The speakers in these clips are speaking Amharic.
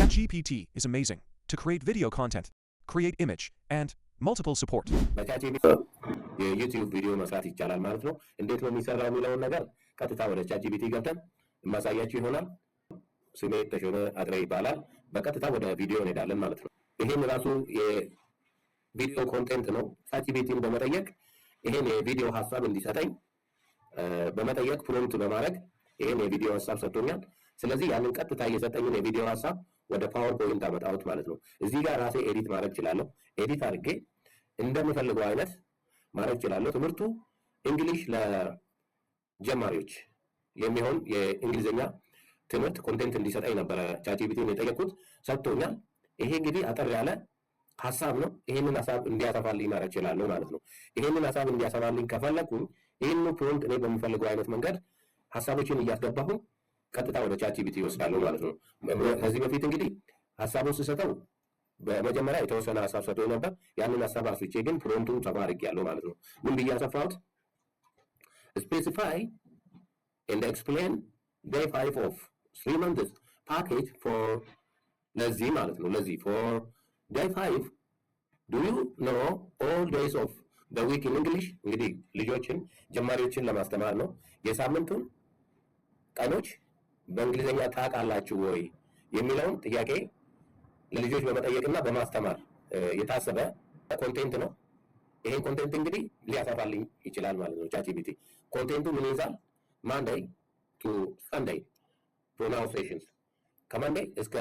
ChatGPT is amazing to create video content, create image, and multiple support. የዩቲዩብ ቪዲዮ መስራት ይቻላል ማለት ነው። እንዴት ነው የሚሰራው የሚለውን ነገር ቀጥታ ወደ ChatGPT ገብተን ማሳያችሁ ይሆናል። ስሜ ተሾመ አድሬ ይባላል። በቀጥታ ወደ ቪዲዮ እንሄዳለን ማለት ነው። ይሄን ራሱ የቪዲዮ ኮንቴንት ነው። ChatGPTን በመጠየቅ ይሄን የቪዲዮ ሐሳብ እንዲሰጠኝ በመጠየቅ ፕሮምፕት በማድረግ ይሄን የቪዲዮ ሐሳብ ሰጥቶኛል። ስለዚህ ያንን ቀጥታ እየሰጠኝን የቪዲዮ ሐሳብ ወደ ፓወርፖይንት አመጣሁት ማለት ነው። እዚህ ጋር ራሴ ኤዲት ማድረግ እችላለሁ። ኤዲት አድርጌ እንደምፈልገው አይነት ማድረግ እችላለሁ። ትምህርቱ እንግሊሽ ለጀማሪዎች የሚሆን የእንግሊዝኛ ትምህርት ኮንቴንት እንዲሰጠኝ ነበረ ChatGPTን የጠየቁት፣ ሰጥቶኛል። ይሄ እንግዲህ አጠር ያለ ሐሳብ ነው። ይሄንን ሐሳብ እንዲያሰፋልኝ ማድረግ እችላለሁ ማለት ነው። ይሄንን ሐሳብ እንዲያሰፋልኝ ከፈለኩኝ ይሄንን ፕሮምፕት እኔ በምፈልገው አይነት መንገድ ሐሳቦችን እያስገባሁ ቀጥታ ወደ ChatGPT ይወስዳለሁ ማለት ነው። ከዚህ በፊት እንግዲህ ሐሳቡን ስሰጠው በመጀመሪያ የተወሰነ ሐሳብ ሰጥቶኝ ነበር። ያንን ሐሳብ አስፍቼ ግን ፕሮምፕቱን ሰፋ አድርጌያለሁ ማለት ነው። ምን ብዬ አሰፋሁት? specify and explain day 5 of 3 months package for ለዚህ ማለት ነው። ለዚህ for day 5 do you know all days of the week in English? እንግዲህ ልጆችን ጀማሪዎችን ለማስተማር ነው። የሳምንቱን ቀኖች በእንግሊዝኛ ታውቃላችሁ ወይ የሚለውን ጥያቄ ለልጆች በመጠየቅና በማስተማር የታሰበ ኮንቴንት ነው። ይሄን ኮንቴንት እንግዲህ ሊያሰፋልኝ ይችላል ማለት ነው ChatGPT። ኮንቴንቱ ምን ይዛል? ማንዴይ ቱ ሰንዴይ ፕሮናውንሴሽንስ፣ ከማንዴይ እስከ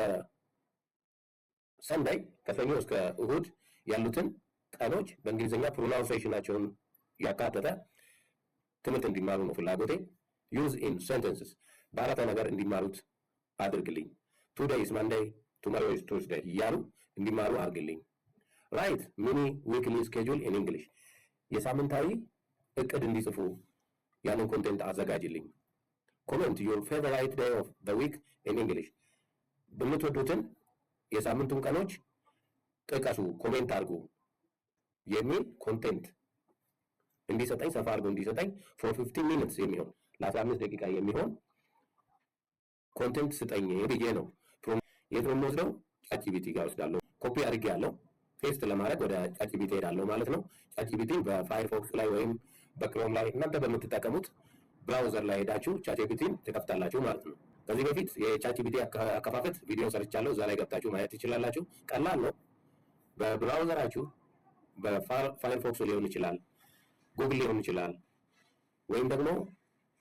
ሰንዴይ፣ ከሰኞ እስከ እሁድ ያሉትን ቀኖች በእንግሊዝኛ ፕሮናውንሴሽናቸውን ያካተተ ትምህርት እንዲማሩ ነው ፍላጎቴ። ዩዝ ኢን ሴንተንስስ፣ በአረፍተ ነገር እንዲማሩት አድርግልኝ። ቱዴይ ኢዝ ማንዴይ ቱሞሮ ኢዝ ቱስዴይ እያሉ እንዲማሩ አድርግልኝ። ራይት ሚኒ ዊክሊ ስኬጁል ኢን እንግሊሽ፣ የሳምንታዊ እቅድ እንዲጽፉ ያንን ኮንቴንት አዘጋጅልኝ። ኮሜንት ዩር ፌቨራይት ዴይ ኦፍ ዘ ዊክ ኢን እንግሊሽ፣ የምትወዱትን የሳምንቱን ቀኖች ጥቀሱ፣ ኮሜንት አድርጉ የሚል ኮንቴንት እንዲሰጠኝ፣ ሰፋ አድርጎ እንዲሰጠኝ ፎር 15 ሚኒትስ የሚሆን ለ15 ደቂቃ የሚሆን ኮንቴንት ስጠኝ ብዬ ነው። የት ነው የምወስደው? ChatGPT ጋር ወስዳለሁ። ኮፒ አድርጌ ያለው ፔስት ለማድረግ ወደ ChatGPT ሄዳለሁ ማለት ነው። ChatGPTን በፋየርፎክስ ላይ ወይም በክሮም ላይ እናንተ በምትጠቀሙት ብራውዘር ላይ ሄዳችሁ ChatGPTን ትከፍታላችሁ ማለት ነው። ከዚህ በፊት የChatGPT አከፋፈት ቪዲዮ ሰርቻለሁ። እዛ ላይ ገብታችሁ ማየት ትችላላችሁ። ቀላል ነው። በብራውዘራችሁ በፋየርፎክስ ሊሆን ይችላል፣ ጉግል ሊሆን ይችላል፣ ወይም ደግሞ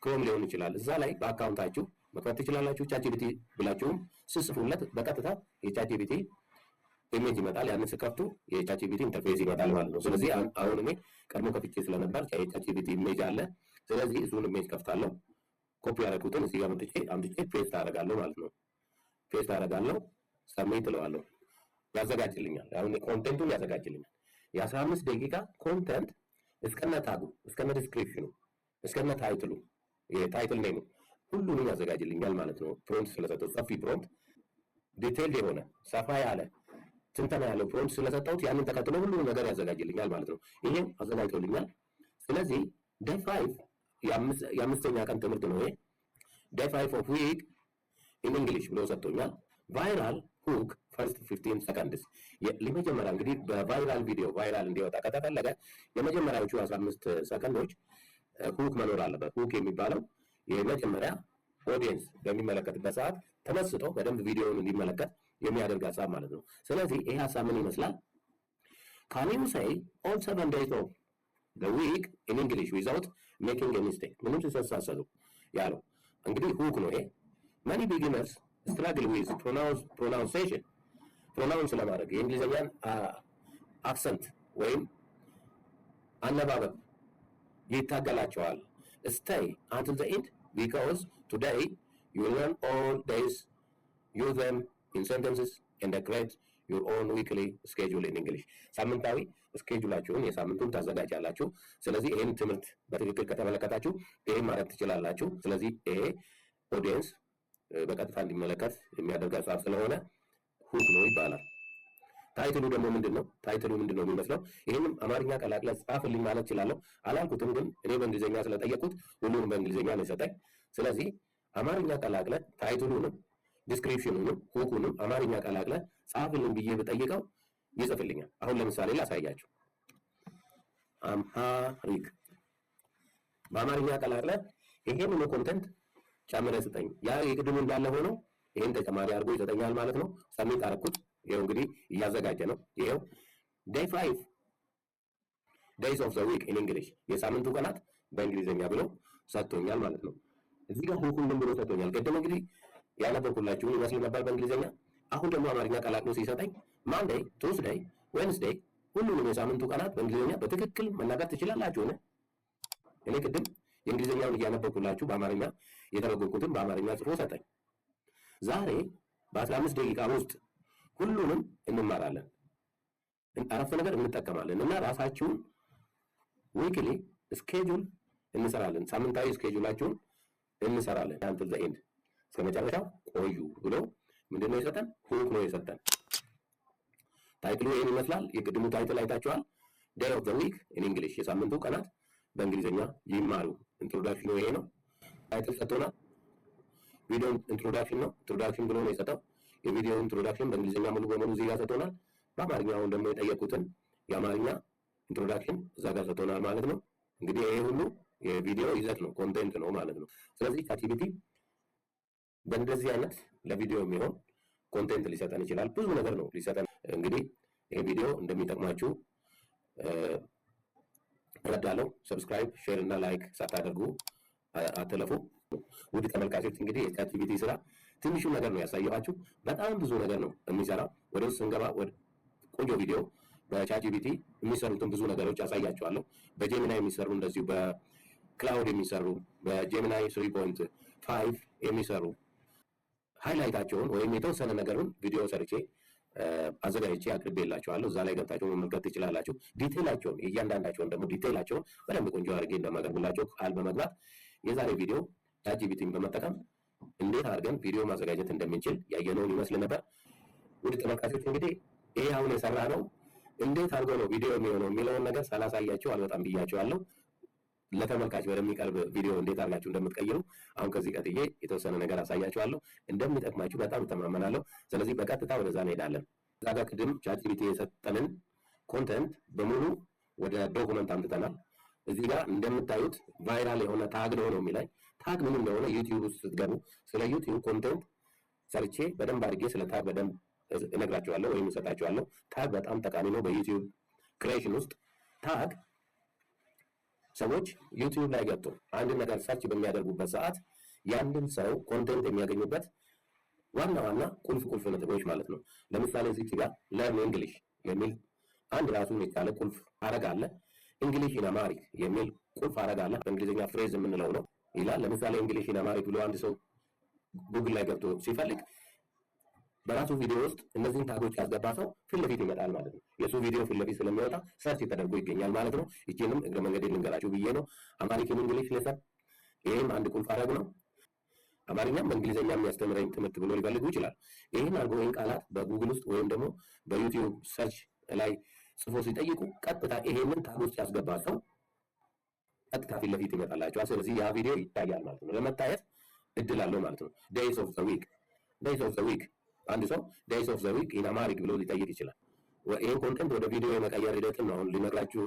ክሮም ሊሆን ይችላል። እዛ ላይ በአካውንታችሁ መክፈት ትችላላችሁ። ChatGPT ብላችሁም ስጽፉለት በቀጥታ የChatGPT ኢሜጅ ይመጣል። ያንን ስከፍቱ የChatGPT ኢንተርፌስ ይመጣል ማለት ነው። ስለዚህ አሁን እኔ ቀድሞ ከፍቼ ስለነበር የChatGPT ኢሜጅ አለ። ስለዚህ እሱን ኢሜጅ ከፍታለሁ። ኮፒ ያደረኩትን እዚህ ጋር አምጥቼ ፔስት አደርጋለሁ ማለት ነው። ፔስት አደርጋለሁ፣ ሰብሚት እለዋለሁ። ያዘጋጅልኛል። አሁን ኮንቴንቱን ያዘጋጅልኛል። የ15 ደቂቃ ኮንቴንት እስከነ ታጉ፣ እስከነ ዲስክሪፕሽኑ፣ እስከነ ታይትሉ፣ የታይትል ኔሙ ሁሉንም ያዘጋጅልኛል ማለት ነው። ፕሮምፕት ስለሰጠው ሰፊ ፕሮምፕት፣ ዲቴይልድ የሆነ ሰፋ ያለ ትንተና ያለው ፕሮምፕት ስለሰጠሁት ያንን ተከትሎ ሁሉንም ነገር ያዘጋጅልኛል ማለት ነው። ይሄን አዘጋጅቶልኛል። ስለዚህ ዴይ 5 የአምስተኛ ቀን ትምህርት ነው። ይሄ ዴይ 5 ኦፍ ዊክ ኢን እንግሊሽ ብሎ ሰጥቶኛል። ቫይራል ሁክ ፈርስት 15 ሰከንድስ፣ ለመጀመሪያ እንግዲህ በቫይራል ቪዲዮ ቫይራል እንዲወጣ ከተፈለገ የመጀመሪያዎቹ 15 ሰከንዶች ሁክ መኖር አለበት። ሁክ የሚባለው የመጀመሪያ ኦዲየንስ በሚመለከትበት ሰዓት ተመስጦ በደንብ ቪዲዮውን እንዲመለከት የሚያደርግ ሀሳብ ማለት ነው። ስለዚህ ይሄ ሀሳብ ምን ይመስላል? Can you say all 7 days of the week in English without making a mistake? ምንም ሲሳሳቱ ያለው እንግዲህ ሁክ ነው። ይሄ many beginners struggle with pronunciation፣ ፕሮናውንስ ለማድረግ የእንግሊዝኛን አክሰንት ወይም አነባበብ ይታገላቸዋል። Stay until the end because today you learn all days, use them in sentences and create your own weekly schedule in English። ሳምንታዊ ስኬጁላችሁን የሳምንቱን ታዘጋጃላችሁ። ስለዚህ ይሄን ትምህርት በትክክል ከተመለከታችሁ ይሄን ማድረግ ትችላላችሁ። ስለዚህ ይሄ ኦዲየንስ በቀጥታ እንዲመለከት የሚያደርግ ሀሳብ ስለሆነ ሁክ ነው ይባላል። ታይትሉ ደግሞ ምንድነው? ታይትሉ ምንድነው የሚመስለው? ይሄንም አማርኛ ቀላቅለህ ጻፍልኝ ማለት እችላለሁ። አላልኩትም፣ ግን እኔ በእንግሊዝኛ ስለጠየቁት ሁሉንም በእንግሊዝኛ ነው የሰጠኝ። ስለዚህ አማርኛ ቀላቅለህ ታይትሉንም ዲስክሪፕሽኑንም ሁኩንም አማርኛ ቀላቅለ ጻፍልን ብዬ ብጠይቀው ይጽፍልኛል። አሁን ለምሳሌ ላሳያችሁ። አምሃሪክ በአማርኛ ቀላቅለ ይሄንን ኮንተንት ጨምረ ስጠኝ። ያ የቅድሙ እንዳለ ሆኖ ይሄን ተጨማሪ አድርጎ ይሰጠኛል ማለት ነው። ሰሚት አረኩት። ይሄው እንግዲህ እያዘጋጀ ነው። ይሄው day 5 days of the week in English የሳምንቱ ቀናት በእንግሊዘኛ ብሎ ሰጥቶኛል ማለት ነው። እዚህ ጋር ሁሉም ብሎ ሰጥቶኛል። ቀደም እንግዲህ ያነበብኩላችሁ ይመስል ነበር በእንግሊዘኛ። አሁን ደግሞ አማርኛ ቀላቅሎ ሲሰጠኝ ማንዴይ፣ ቱስዴይ፣ ዌንስዴይ ሁሉንም የሳምንቱ ቀናት በእንግሊዘኛ በትክክል መናገር ትችላላችሁ ነው። እኔ ቅድም የእንግሊዘኛውን እያነበብኩላችሁ በአማርኛ የተረጎምኩትን በአማርኛ ጽፎ ሰጠኝ። ዛሬ በ15 ደቂቃ ውስጥ ሁሉንም እንማራለን፣ አረፍተ ነገር እንጠቀማለን እና ራሳችሁን ዊክሊ ስኬጁል እንሰራለን። ሳምንታዊ ስኬጁላችሁን እንሰራለን። አንተ ዘኤንድ እስከ መጨረሻው ቆዩ ብሎ ምንድነው የሰጠን? ሁክ ነው የሰጠን። ታይትሉ ይሄን ይመስላል። የቅድሙ ታይትል አይታችኋል። ዴይ ኦፍ ዘ ዊክ ኢን እንግሊሽ የሳምንቱ ቀናት በእንግሊዘኛ ይማሩ። ኢንትሮዳክሽኑ ይሄ ነው። ታይትል ሰጥቶናል። ቪዲዮ ኢንትሮዳክሽን ነው። ኢንትሮዳክሽን ብሎ ነው የሰጠው። የቪዲዮ ኢንትሮዳክሽን በእንግሊዘኛ ሙሉ በሙሉ እዚህ ጋር ሰጥቶናል። በአማርኛ አሁን ደግሞ የጠየቁትን የአማርኛ ኢንትሮዳክሽን እዛ ጋር ሰጥቶናል ማለት ነው። እንግዲህ ይሄ ሁሉ የቪዲዮ ይዘት ነው፣ ኮንቴንት ነው ማለት ነው። ስለዚህ ቻትጂፒቲ በእንደዚህ አይነት ለቪዲዮ የሚሆን ኮንቴንት ሊሰጠን ይችላል። ብዙ ነገር ነው ሊሰጠን። እንግዲህ ይሄ ቪዲዮ እንደሚጠቅማችሁ እረዳለሁ። ሰብስክራይብ፣ ሼር እና ላይክ ሳታደርጉ አትለፉ። ውድ ተመልካቾች እንግዲህ የቻትጂፒቲ ስራ ትንሹ ነገር ነው ያሳየኋችሁ። በጣም ብዙ ነገር ነው የሚሰራው። ወደ ውስጥ ስንገባ ቆንጆ ቪዲዮ በቻትጂፒቲ የሚሰሩትን ብዙ ነገሮች ያሳያችኋለሁ። በጄሚናይ የሚሰሩ እንደዚሁ በክላውድ የሚሰሩ በጄሚናይ 3.5 የሚሰሩ ሃይላይታቸውን ወይም የተወሰነ ነገሩን ቪዲዮ ሰርቼ አዘጋጅቼ አቅርቤላችኋለሁ። እዛ ላይ ገብታችሁ መመልከት ትችላላችሁ። ዲቴይላቸውን እያንዳንዳቸውን ደግሞ ዲቴይላቸውን በደንብ ቆንጆ አድርጌ እንደማቀርብላችሁ ቃል በመግባት የዛሬ ቪዲዮ ቻትጂፒቲን በመጠቀም እንዴት አድርገን ቪዲዮ ማዘጋጀት እንደምንችል ያየነውን ይመስል ነበር። ውድ ተመልካቾች እንግዲህ ይሄ አሁን የሰራ ነው እንዴት አድርጎ ነው ቪዲዮ የሚሆነው የሚለውን ነገር ሳላሳያችሁ አልወጣም ብያችኋለሁ። ለተመልካች በሚቀርብ ቪዲዮ እንዴት አድርጋችሁ እንደምትቀይሩ አሁን ከዚህ ቀጥዬ የተወሰነ ነገር አሳያችኋለሁ። እንደሚጠቅማችሁ በጣም እተማመናለሁ። ስለዚህ በቀጥታ ወደዛ እንሄዳለን። እዛ ጋር ቅድም ቻትጂፒቲ የሰጠንን ኮንተንት በሙሉ ወደ ዶኩመንት አምጥተናል። እዚህ ጋር እንደምታዩት ቫይራል የሆነ ታግ ነው የሚለኝ። ታግ ምን እንደሆነ ዩቲዩብ ውስጥ ስትገቡ ስለ ዩቲዩብ ኮንተንት ሰርቼ በደንብ አድርጌ ስለ ታግ በደንብ እነግራችኋለሁ ወይም እሰጣችኋለሁ። ታግ በጣም ጠቃሚ ነው በዩቲዩብ ክሬሽን ውስጥ። ታግ ሰዎች ዩቲዩብ ላይ ገብቶ አንድ ነገር ሰርች በሚያደርጉበት ሰዓት ያንድን ሰው ኮንተንት የሚያገኙበት ዋና ዋና ቁልፍ ነጥቦች ማለት ነው። ለምሳሌ እዚህ ጋር ለርን እንግሊሽ የሚል አንድ ራሱን የቻለ ቁልፍ ሐረግ አለ። እንግሊሽ ኢን አማሪክ የሚል ቁልፍ ሐረግ አለ። በእንግሊዝኛ ፍሬዝ የምንለው ነው ይላል። ለምሳሌ እንግሊሽ ኢን አማሪክ ብሎ አንድ ሰው ጉግል ላይ ገብቶ ሲፈልግ በራሱ ቪዲዮ ውስጥ እነዚህን ታጎች ያስገባ ሰው ፊት ለፊት ይመጣል ማለት ነው። የሱ ቪዲዮ ፊት ለፊት ስለሚወጣ ሰርች ተደርጎ ይገኛል ማለት ነው። ይህችንም እግረ መንገድ ልንገራችሁ ብዬ ነው። አማሪክ ኢን እንግሊሽ ሌሰን፣ ይህም አንድ ቁልፍ ሐረግ ነው። አማርኛም በእንግሊዝኛ የሚያስተምረኝ ትምህርት ብሎ ሊፈልጉ ይችላል። ይህን አድርጎ ይህን ቃላት በጉግል ውስጥ ወይም ደግሞ በዩቲዩብ ሰርች ላይ ጽፎ ሲጠይቁ ቀጥታ ይሄንን ታግ ውስጥ ያስገባ ሰው ቀጥታ ፊት ለፊት ይመጣላቸዋል። ስለዚህ ያ ቪዲዮ ይታያል ማለት ነው። ለመታየት እድል አለው ማለት ነው። ዴይስ ኦፍ ዘ ዊክ አንድ ሰው ዴይስ ኦፍ ዘ ዊክ ኢን አማሪክ ብሎ ሊጠይቅ ይችላል። ይህን ኮንተንት ወደ ቪዲዮ የመቀየር ሂደትን ነው አሁን ሊነግራችሁ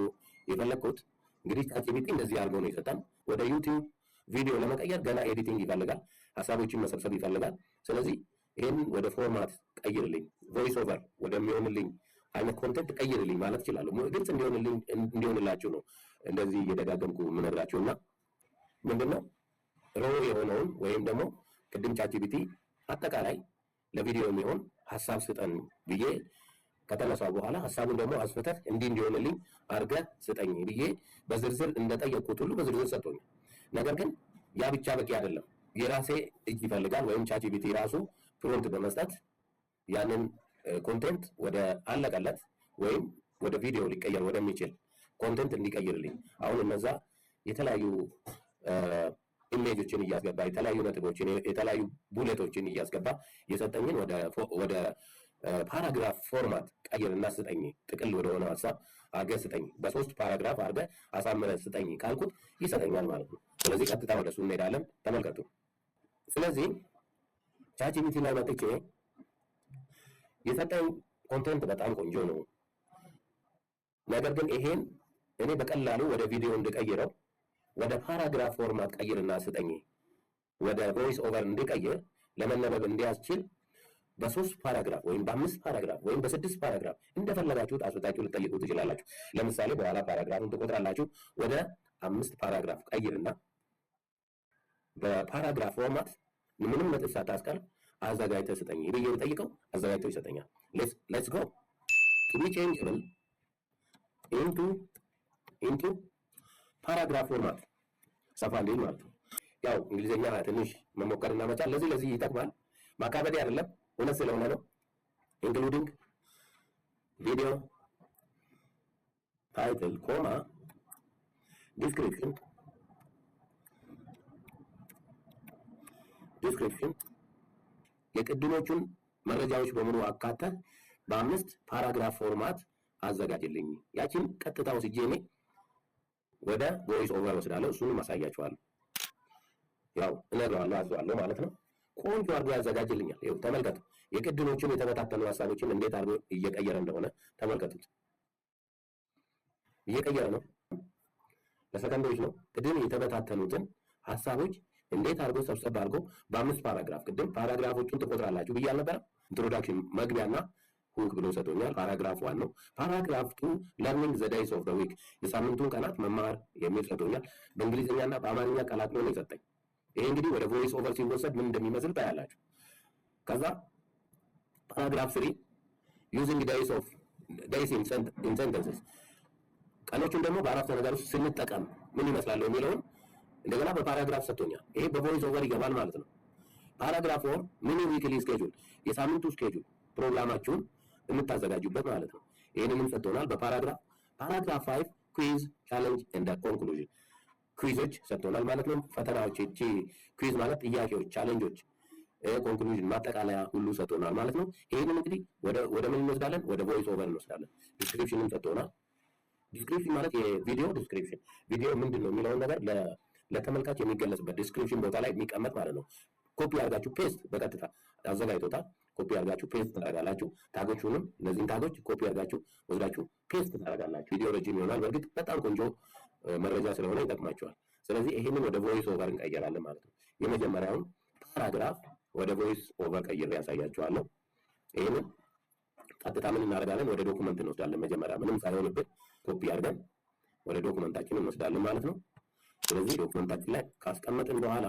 የፈለግኩት። እንግዲህ ቻትጂፒቲ እንደዚህ አድርጎ ነው የሰጠን። ወደ ዩቲዩብ ቪዲዮ ለመቀየር ገና ኤዲቲንግ ይፈልጋል፣ ሀሳቦችን መሰብሰብ ይፈልጋል። ስለዚህ ይህን ወደ ፎርማት ቀይርልኝ፣ ቮይስ ኦቨር ወደሚሆንልኝ አይነት ኮንተንት ቀይርልኝ ማለት ይችላሉ። ግልጽ እንዲሆንላችሁ ነው እንደዚህ እየደጋገምኩ የምነግራችሁ። እና ምንድነው ሮ የሆነውን ወይም ደግሞ ቅድም ቻትጂፒቲ አጠቃላይ ለቪዲዮ የሚሆን ሀሳብ ስጠን ብዬ ከተነሳው በኋላ ሀሳቡን ደግሞ አስፍተህ እንዲሆንልኝ አድርገህ ስጠኝ ብዬ በዝርዝር እንደጠየቅኩት ሁሉ በዝርዝር ሰጥቶኛል። ነገር ግን ያ ብቻ በቂ አይደለም። የራሴ እጅ ይፈልጋል። ወይም ቻትጂፒቲ ራሱ ፕሮምፕት በመስጠት ያንን ኮንቴንት ወደ አለቀለት ወይም ወደ ቪዲዮ ሊቀየር ወደሚችል ኮንቴንት እንዲቀይርልኝ አሁን እነዛ የተለያዩ ኢሜጆችን እያስገባ የተለያዩ ነጥቦችን የተለያዩ ቡሌቶችን እያስገባ የሰጠኝን ወደ ፓራግራፍ ፎርማት ቀይርና ስጠኝ፣ ጥቅል ወደሆነ ሀሳብ አድርገህ ስጠኝ፣ በ3 ፓራግራፍ አድርገህ አሳምረህ ስጠኝ ካልኩት ይሰጠኛል ማለት ነው። ስለዚህ ቀጥታ ወደሱ እንሄዳለን። ተመልከቱ። ስለዚህ ቻትጂፒቲ ላይ መጥቼ የሰጠኝ ኮንቴንት በጣም ቆንጆ ነው። ነገር ግን ይሄን እኔ በቀላሉ ወደ ቪዲዮ እንድቀይረው ወደ ፓራግራፍ ፎርማት ቀይርና ስጠኝ፣ ወደ ቮይስ ኦቨር እንድቀይር ለመነበብ እንዲያስችል በ3 ፓራግራፍ ወይም በ5 ፓራግራፍ ወይም በ6 ፓራግራፍ እንደፈለጋችሁት አስወጣችሁ ልጠይቁ ትችላላችሁ። ለምሳሌ በኋላ ፓራግራፉን ትቆጥራላችሁ። ወደ 5 ፓራግራፍ ቀይርና በፓራግራፍ ፎርማት ምንም ነጥብ ሳታስቀር አዘጋጅተህ ስጠኝ ብዬ ብጠይቀው አዘጋጅተው ይሰጠኛል። ሌትስ ጎ ቱ ቢ ቼንጅብል ኢንቱ ፓራግራፍ ፎርማት ሰፋ እንዲል ማለት ነው። ያው እንግሊዝኛ ትንሽ መሞከርና መቻል ለዚህ ይጠቅማል። ማካበዴ አይደለም፣ እውነት ስለሆነ ነው። ኢንክሉዲንግ ቪዲዮ ታይትል ኮማ ዲስክሪፕሽን የቅድሞቹን መረጃዎች በሙሉ አካተህ በ5 ፓራግራፍ ፎርማት አዘጋጅልኝ። ያችን ቀጥታ ወስጄ እኔ ወደ ቮይስ ኦቨር ወስዳለሁ። እሱንም አሳያችኋለሁ። ያው እነግረዋለሁ፣ አዘዋለሁ ማለት ነው። ቆንጆ አድርጎ ያዘጋጅልኛል። ይኸው ተመልከቱ። የቅድሞቹን የተበታተኑ ሀሳቦችን እንዴት አድርጎ እየቀየረ እንደሆነ ተመልከቱት። እየቀየረ ነው፣ ለሰከንዶች ነው። ቅድም የተበታተኑትን ሀሳቦች እንዴት አድርጎ ሰብሰብ አድርጎ በ5 ፓራግራፍ፣ ቅድም ፓራግራፎቹን ትቆጥራላችሁ ብዬ አልነበረ? ኢንትሮዳክሽን መግቢያና ሁክ ብሎ ሰጥቶኛል። ፓራግራፍ 1 ነው። ፓራግራፍ 2 ለርኒንግ ዘ ዴይስ ኦፍ ዘ ዊክ የሳምንቱን ቀናት መማር የሚል ሰጥቶኛል። በእንግሊዝኛና በአማርኛ ቃላት ነው የሰጠኝ። ይሄ እንግዲህ ወደ ቮይስ ኦቨር ሲወሰድ ምን እንደሚመስል ታያላችሁ። ከዛ ፓራግራፍ 3 ዩዚንግ ዴይስ ኢን ሴንተንስስ ቀኖቹን ደግሞ በአረፍተ ነገር ውስጥ ስንጠቀም ምን ይመስላል የሚለውን እንደገና በፓራግራፍ ሰጥቶኛል። ይሄ በቮይስ ኦቨር ይገባል ማለት ነው። ፓራግራፍ 4 ሚኒ ዊክሊ ስኬጁል የሳምንቱ ስኬጁል ፕሮግራማችሁን የምታዘጋጁበት ማለት ነው። ይሄንንም ሰጥቶናል በፓራግራፍ 5 ኩዊዝ ቻሌንጅ ኤንድ ኮንክሉዥን ኩዊዞች ሰጥቶናል ማለት ነው። ፈተናዎች፣ እቺ ኩዊዝ ማለት ጥያቄዎች፣ ቻሌንጆች፣ ኮንክሉዥን ማጠቃለያ ሁሉ ሰጥቶናል ማለት ነው። ይሄንን እንግዲህ ወደ ምን እንወስዳለን? ወደ ቮይስ ኦቨር እንወስዳለን። ዲስክሪፕሽንም ሰጥቶናል። ዲስክሪፕሽን ማለት የቪዲዮ ዲስክሪፕሽን፣ ቪዲዮ ምንድን ነው የሚለውን ነገር ለተመልካች የሚገለጽበት ዲስክሪፕሽን ቦታ ላይ የሚቀመጥ ማለት ነው። ኮፒ አድርጋችሁ ፔስት በቀጥታ አዘጋጅቶታል። ኮፒ አድርጋችሁ ፔስት ታደርጋላችሁ። ታጎቹንም እነዚህን ታጎች ኮፒ አድርጋችሁ ወስዳችሁ ፔስት ታደርጋላችሁ። ቪዲዮ ረጅም ይሆናል። በእርግጥ በጣም ቆንጆ መረጃ ስለሆነ ይጠቅማቸዋል። ስለዚህ ይሄንን ወደ ቮይስ ኦቨር እንቀይራለን ማለት ነው። የመጀመሪያውን ፓራግራፍ ወደ ቮይስ ኦቨር ቀይሬ ያሳያችኋለሁ። ይሄንን ቀጥታ ምን እናደርጋለን? ወደ ዶኩመንት እንወስዳለን። መጀመሪያ ምንም ሳይሆንብን ኮፒ አድርገን ወደ ዶኩመንታችን እንወስዳለን ማለት ነው። ስለዚህ ዶኩመንታችን ላይ ካስቀመጥን በኋላ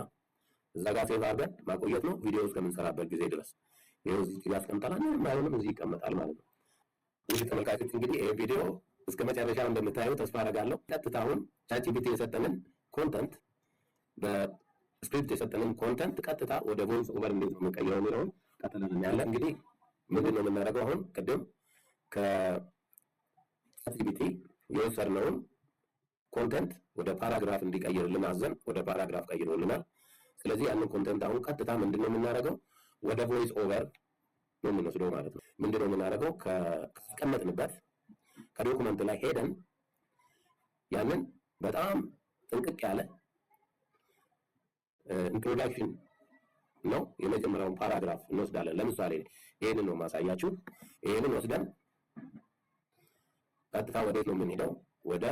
እዛ ጋር ሴቭ አድርገን ማቆየት ነው ቪዲዮ እስከምንሰራበት ጊዜ ድረስ። ይሄው እዚህ ጋር አስቀምጠናል። ምንም እዚህ ይቀመጣል ማለት ነው። ይህ ተመልካቾች እንግዲህ ይሄ ቪዲዮ እስከ መጨረሻው እንደምታዩ ተስፋ አደርጋለሁ። ቀጥታ አሁን ቻትጂፒቲ የሰጠንን ኮንተንት በስክሪፕት የሰጠንን ኮንተንት ቀጥታ ወደ ቮይስ ኦቨር እንዴት ነው የምንቀይረው የሚለውን ቀጥለን እናያለን። እንግዲህ ምንድን ነው የምናደርገው? አሁን ቅድም ከቻትጂፒቲ የወሰድነውን ኮንተንት ወደ ፓራግራፍ እንዲቀይርልን አዘን ወደ ፓራግራፍ ቀይሮልናል። ስለዚህ ያንን ኮንተንት አሁን ቀጥታ ምንድን ነው የምናደርገው? ወደ ቮይስ ኦቨር ነው የምንወስደው ማለት ነው። ምንድን ነው የምናደርገው? ካስቀመጥንበት ከዶኩመንት ላይ ሄደን ያንን በጣም ጥንቅቅ ያለ ኢንትሮዳክሽን ነው የመጀመሪያውን ፓራግራፍ እንወስዳለን። ለምሳሌ ይሄንን ነው ማሳያችሁ። ይሄንን ወስደን ቀጥታ ወዴት ነው የምንሄደው? ወደ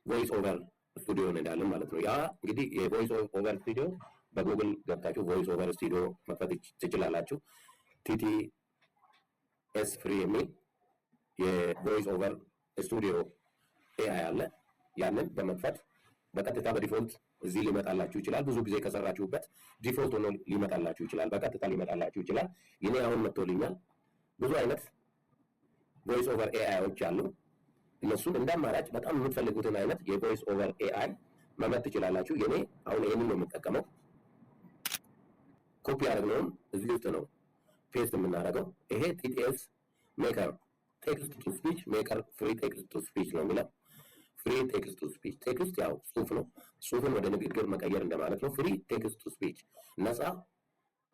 ቮይስ ኦቨር ስቱዲዮ እንሄዳለን ማለት ነው። ያ እንግዲህ የቮይስ ኦቨር ስቱዲዮ በጉግል ገብታችሁ ቮይስ ኦቨር ስቱዲዮ መክፈት ትችላላችሁ። TTS ፍሪ የሚል የቮይስ ኦቨር ስቱዲዮ ኤአይ አለ። ያንን በመክፈት በቀጥታ በዲፎልት እዚህ ሊመጣላችሁ ይችላል። ብዙ ጊዜ ከሰራችሁበት ዲፎልት ሆኖ ሊመጣላችሁ ይችላል። በቀጥታ ሊመጣላችሁ ይችላል። የኔ አሁን መጥቶልኛል። ብዙ አይነት ቮይስ ኦቨር ኤአይዎች አሉ። እነሱን እንደ አማራጭ በጣም የምትፈልጉትን አይነት የቮይስ ኦቨር ኤአይ መመት ትችላላችሁ። የኔ አሁን ይሄንን ነው የምጠቀመው። ኮፒ አድርገነውም እዚህ ውስጥ ነው ፔስት የምናደርገው። ይሄ TTS ሜከር ቴክስት ቱ ስፒች ሜከር ፍሪ ቴክስት ቱ ስፒች ነው የሚለው። ፍሪ ቴክስት ቱ ስፒች፣ ቴክስት ያው ጽሁፍ ነው። ጽሁፍን ወደ ንግግር መቀየር እንደማለት ነው። ፍሪ ቴክስት ቱ ስፒች ነፃ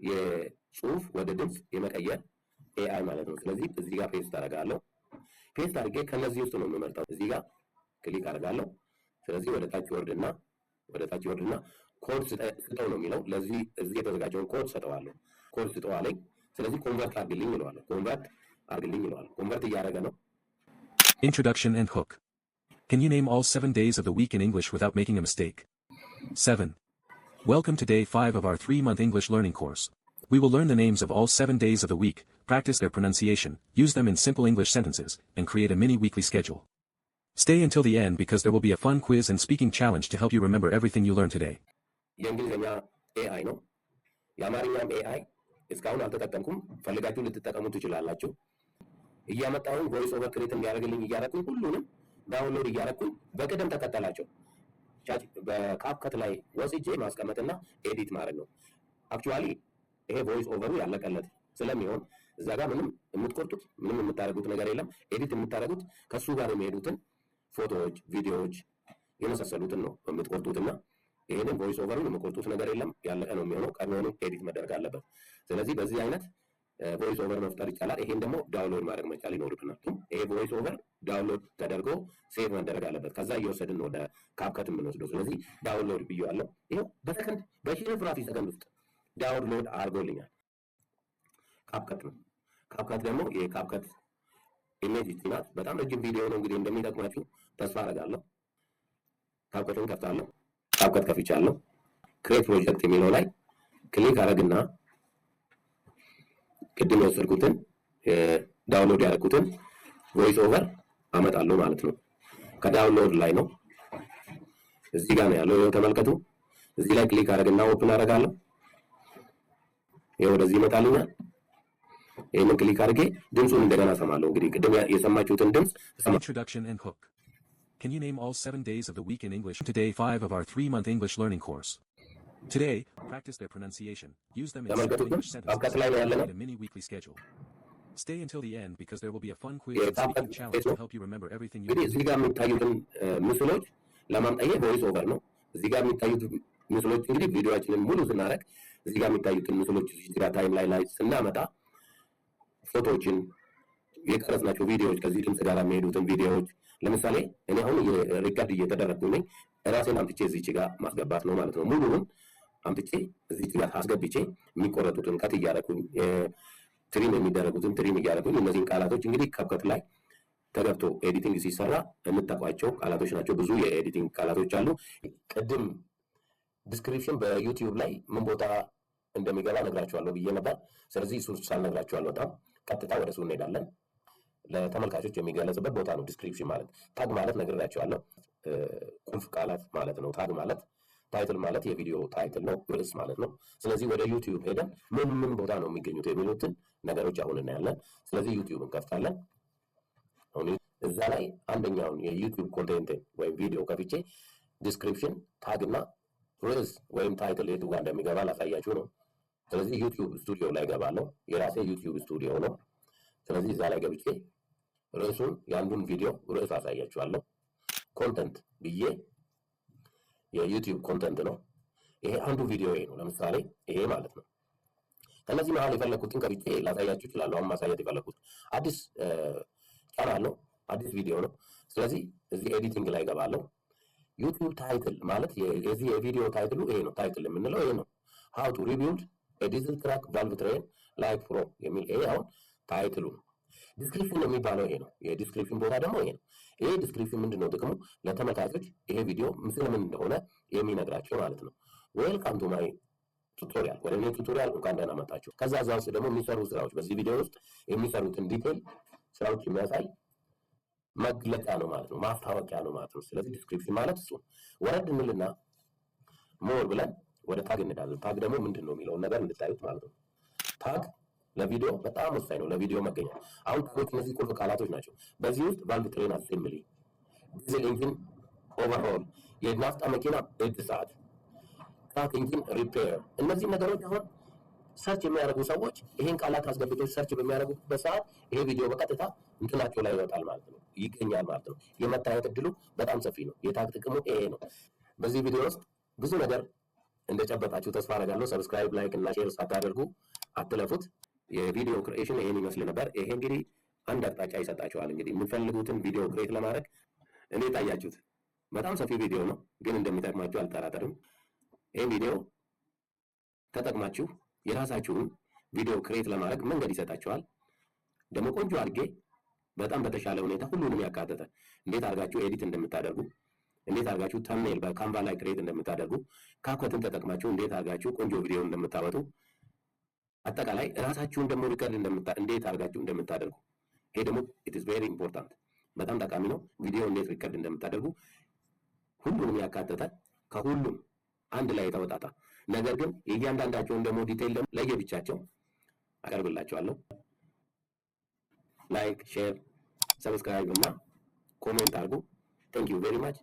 የጽሁፍ ወደ ድምፅ የመቀየር ኤአይ ማለት ነው። ስለዚህ እዚህ ጋር ፔስት አደርጋለሁ። ፔስት አድርጌ ከነዚህ ውስጥ ነው የምመርጠው። እዚህ ጋር ክሊክ አደርጋለሁ። ስለዚህ ወደ ታች ወርድና ኮድ ስጠው ነው የሚለው። ለዚህ እዚህ የተዘጋጀውን ኮድ ሰጠዋለሁ። ኮርስ ጥዋለኝ ስለዚህ ኮንቨርት አድርግልኝ ይለዋለሁ ኮንቨርት እያደረገ ነው Introduction and hook. Can you name all 7 days of the week in English without making a mistake? 7. Welcome to day 5 of our 3-month English learning course. We will learn the names of all 7 days of the week, practice their pronunciation, use them in simple English sentences, and create a mini weekly schedule. Stay until the end because there will be a fun quiz and speaking challenge to help you remember everything you learned today. የእንግሊዝኛ ኤአይ ነው የአማርኛም ኤአይ እስካሁን አልተጠቀምኩም ፈልጋችሁ ልትጠቀሙ ትችላላችሁ እያመጣሁን ቮይስ ኦቨር ክሬት እንዲያደርግልኝ እያደረኩኝ ሁሉንም ዳውንሎድ እያደረኩኝ በቅደም ተከተላቸው በካፕከት ላይ ወስጄ ማስቀመጥና ኤዲት ማድረግ ነው አክቹአሊ ይሄ ቮይስ ኦቨሩ ያለቀለት ስለሚሆን እዛ ጋር ምንም የምትቆርጡት ምንም የምታደርጉት ነገር የለም ኤዲት የምታደርጉት ከሱ ጋር የሚሄዱትን ፎቶዎች ቪዲዮዎች የመሳሰሉትን ነው የምትቆርጡትና ይሄንን ቮይስ ኦቨሩን የምትቆርጡት ነገር የለም ያለቀ ነው የሚሆነው ቀድሞውኑ ኤዲት መደረግ አለበት ስለዚህ በዚህ አይነት ቮይስ ኦቨር መፍጠር ይቻላል ይሄን ደግሞ ዳውንሎድ ማድረግ መቻል ይኖርብናል ይሄ ቮይስ ኦቨር ዳውንሎድ ተደርጎ ሴቭ መደረግ አለበት ከዛ እየወሰድን ወደ ካፕከት የምንወስደው ስለዚህ ዳውንሎድ ብየዋለሁ ይሄው በሰከንድ በሽፍራፊ ሰከንድ ውስጥ ዳውንሎድ አድርጎልኛል ካፕከት ነው ካፕከት ደግሞ የካፕከት ኢሜጅ ናት በጣም ረጅም ቪዲዮ ነው እንግዲህ እንደሚጠቅማችሁ ተስፋ አደርጋለሁ ካፕከትን ከፍታለሁ ካፕከት ከፍቻለሁ ክሬት ፕሮጀክት የሚለው ላይ ክሊክ አደርግና ቅድም የወሰድኩትን ዳውንሎድ ያደረኩትን ቮይስ ኦቨር አመጣለሁ ማለት ነው ከዳውንሎድ ላይ ነው እዚህ ጋር ነው ያለው ይሄው ተመልከቱ እዚህ ላይ ክሊክ አደርግና ኦፕን አደርጋለሁ ይሄው ወደዚህ ይመጣልኛል ይሄንን ክሊክ አድርጌ ድምጹን እንደገና ሰማለሁ እንግዲህ ቅድም የሰማችሁትን ድምጽ Introduction and hook. Can you name all 7 days of the week in English? Today 5 of our 3-month English learning course. Today, practice their pronunciation. Use them in simple English sentences. Create a mini weekly schedule. Stay until the end because there will be a fun quiz and speaking challenge to help you remember everything you እንግዲህ እዚህ ጋር የሚታዩትን ምስሎች ለማምጣት ቮይስ ኦቨር ነው እዚህ ጋር የሚታዩት ምስሎች እንግዲህ ቪዲዮአችንን ሙሉ ስናደርግ እዚህ ጋር የሚታዩትን ምስሎች እዚህ ጋር ታይም ላይ ስናመጣ ፎቶዎችን የቀረጽናቸው ቪዲዮዎች ከዚህ ድምጽ ጋር የሚሄዱትን ቪዲዮዎች ለምሳሌ እኔ አሁን ሪካርድ እየተደረግኩኝ ነኝ ራሴን አምጥቼ እዚች ጋር ማስገባት ነው ማለት ነው ሙሉውን አምጥቼ እዚች ጋር አስገብቼ የሚቆረጡትን ከት እያደረኩኝ ትሪም የሚደረጉትን ትሪም እያደረኩኝ እነዚህን ቃላቶች እንግዲህ ካፕከት ላይ ተገብቶ ኤዲቲንግ ሲሰራ የምታውቋቸው ቃላቶች ናቸው ብዙ የኤዲቲንግ ቃላቶች አሉ ቅድም ዲስክሪፕሽን በዩቲዩብ ላይ ምን ቦታ እንደሚገባ ነግራችኋለሁ ብዬ ነበር ስለዚህ እሱን ሳልነግራችሁ አልወጣም ቀጥታ ወደ እሱ እንሄዳለን ለተመልካቾች የሚገለጽበት ቦታ ነው ዲስክሪፕሽን ማለት ታግ ማለት ነግራችኋለሁ ቁልፍ ቃላት ማለት ነው ታግ ማለት ታይትል ማለት የቪዲዮ ታይትል ነው ርዕስ ማለት ነው ስለዚህ ወደ ዩቲዩብ ሄደን ምን ቦታ ነው የሚገኙት የሚሉትን ነገሮች አሁን እናያለን ስለዚህ ዩቲዩብን ከፍታለን አሁን እዛ ላይ አንደኛውን የዩቲዩብ ኮንቴንት ወይም ቪዲዮ ከፍቼ ዲስክሪፕሽን ታግ እና ርዕስ ወይም ታይትል የቱ ጋር እንደሚገባ ላሳያችሁ ነው ስለዚህ ዩቲዩብ ስቱዲዮ ላይ ገባለሁ የራሴ ዩቲዩብ ስቱዲዮ ነው ስለዚህ እዛ ላይ ገብቼ ርዕሱን የአንዱን ቪዲዮ ርዕስ አሳያችኋለሁ ኮንተንት ብዬ የዩቲዩብ ኮንተንት ነው ይሄ አንዱ ቪዲዮ ነው ለምሳሌ ይሄ ማለት ነው ከነዚህ መሃል የፈለኩትን ከብቼ ላሳያችሁ እችላለሁ አሁን ማሳየት የፈለኩት አዲስ ቻናል ነው አዲስ ቪዲዮ ነው ስለዚህ እዚህ ኤዲቲንግ ላይ ገባለሁ ዩቲዩብ ታይትል ማለት የዚህ የቪዲዮ ታይትሉ ይሄ ነው ታይትል የምንለው ይሄ ነው how to rebuild a diesel truck valve train like pro የሚል ይሄ አሁን ታይትሉ ነው ዲስክሪፕሽን የሚባለው ይሄ ነው የዲስክሪፕሽን ቦታ ደግሞ ይሄ ነው ይሄ ዲስክሪፕሽን ምንድነው ጥቅሙ ለተመልካቾች ይሄ ቪዲዮ ምስል ምን እንደሆነ የሚነግራቸው ማለት ነው ዌልካም ቱ ማይ ቱቶሪያል ወደ እኔ ቱቶሪያል እንኳን ደህና መጣችሁ ከዛ ውስጥ ደግሞ የሚሰሩ ስራዎች በዚህ ቪዲዮ ውስጥ የሚሰሩትን ዲቴል ስራዎች የሚያሳይ መግለጫ ነው ማለት ነው ማስታወቂያ ነው ማለት ነው ስለዚህ ዲስክሪፕሽን ማለት እሱ ወረድ እንልና ሞር ብለን ወደ ታግ እንሄዳለን ታግ ደግሞ ምንድነው የሚለው ነገር እንድታዩት ማለት ነው ታግ ለቪዲዮ በጣም ወሳኝ ነው ለቪዲዮ መገኛ አሁን ታጎች እነዚህ ቁልፍ ቃላቶች ናቸው በዚህ ውስጥ ቫልቭ ትሬን አሴምብሊ ዲዝል ኢንጂን ኦቨርሆል የናፍጣ መኪና እድሳት ትራክ ኢንጂን ሪፔር እነዚህ ነገሮች አሁን ሰርች የሚያደርጉ ሰዎች ይሄን ቃላት አስገብተው ሰርች በሚያደርጉበት ሰዓት ይሄ ቪዲዮ በቀጥታ እንትናቸው ላይ ይወጣል ማለት ነው ይገኛል ማለት ነው የመታየት እድሉ በጣም ሰፊ ነው የታግ ጥቅሙ ይሄ ነው በዚህ ቪዲዮ ውስጥ ብዙ ነገር እንደጨበጣችሁ ተስፋ አደርጋለሁ ሰብስክራይብ ላይክ እና ሼር ሳታደርጉ አትለፉት የቪዲዮ ክሪኤሽን ይሄን ይመስል ነበር ይሄ እንግዲህ አንድ አቅጣጫ ይሰጣችኋል እንግዲህ የምትፈልጉትን ቪዲዮ ክሬት ለማድረግ እኔ ታያችሁት በጣም ሰፊ ቪዲዮ ነው ግን እንደሚጠቅማችሁ አልጠራጠርም ይሄን ቪዲዮ ተጠቅማችሁ የራሳችሁን ቪዲዮ ክሬት ለማድረግ መንገድ ይሰጣችኋል። ደግሞ ቆንጆ አድርጌ በጣም በተሻለ ሁኔታ ሁሉንም ያካተተ እንዴት አድርጋችሁ ኤዲት እንደምታደርጉ፣ እንዴት አድርጋችሁ ተምኔል በካንቫ ላይ ክሬት እንደምታደርጉ፣ ካፕከትን ተጠቅማችሁ እንዴት አድርጋችሁ ቆንጆ ቪዲዮ እንደምታወጡ፣ አጠቃላይ ራሳችሁን ደግሞ ሪከርድ እንዴት አድርጋችሁ እንደምታደርጉ፣ ይሄ ደግሞ ኢት ኢዝ ቬሪ ኢምፖርታንት በጣም ጠቃሚ ነው። ቪዲዮ እንዴት ሪከርድ እንደምታደርጉ ሁሉንም ያካተተ ከሁሉም አንድ ላይ የተወጣጣ ነገር ግን የእያንዳንዳቸውን ደግሞ ዲቴይል ደግሞ ለየብቻቸው አቀርብላችኋለሁ። ላይክ፣ ሼር፣ ሰብስክራይብ እና ኮሜንት አድርጉ። ቴንክ ዩ ቬሪ ማች።